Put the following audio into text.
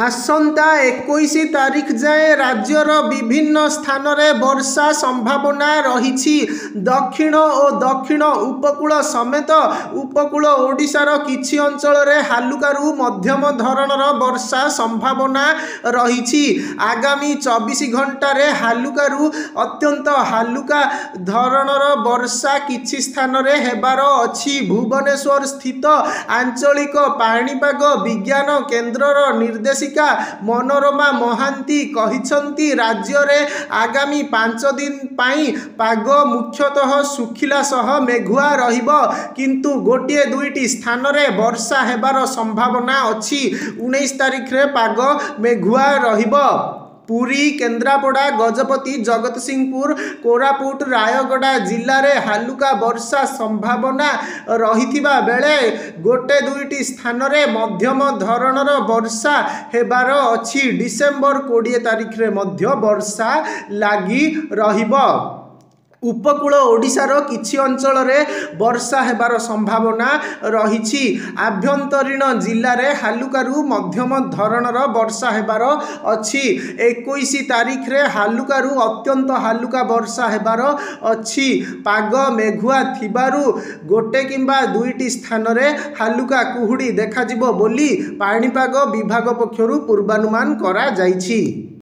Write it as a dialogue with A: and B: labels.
A: आसंता 21 तारिख जाए राज्यर विभिन्न स्थान रे वर्षा संभावना रही। दक्षिण और दक्षिण उपकूल समेत उपकूल ओडिशार किछि अंचल रे हालुकारु मध्यम धरणर वर्षा संभावना रही। आगामी 24 घंटा रे हालुकारु अत्यंत हालुका धरणर वर्षा किछि स्थान रे हेबार अछि। भुवनेश्वर स्थित आंचलिक पाणीपाग विज्ञान केन्द्रर निर्देशिका मनोरमा महांती कहिसंती राज्य रे आगामी 5 दिन पाई पाग मुख्यतः सुखिला सह मेघुआ रहिबो, किंतु गोटे दुईटी स्थान रे वर्षा हेबार संभावना अछि। 19 तारिख रे पाग मेघुआ रहिबो। पुरी, केन्द्रापड़ा, गजपति, जगतसिंहपुर, कोरापुट, रायगड़ा जिले में हालुका वर्षा संभावना रहिथिबा बेले गोटे दुईटी स्थान रे मध्यम धरणर वर्षा हेबार अछि। डिसेम्बर 20 तारिख रे मध्य वर्षा लागी रहिबो। उपकूल ओडिशार किछि अंचल रे वर्षा हेबार संभावना रही। आभ्यंतरीण जिले में हालुकारु मध्यम धरणर वर्षा हेबार अछि। 21 तारिख रे हालुकारु अत्यंत हालुका वर्षा हेबार अछि। पाग मेघुआ थिबारु गोटे किंबा दुईटी स्थान रे हालुका कुहुड़ी देखा जिवो बोली पाणीपाग विभाग पक्षरु पूर्वानुमान करा जायछि।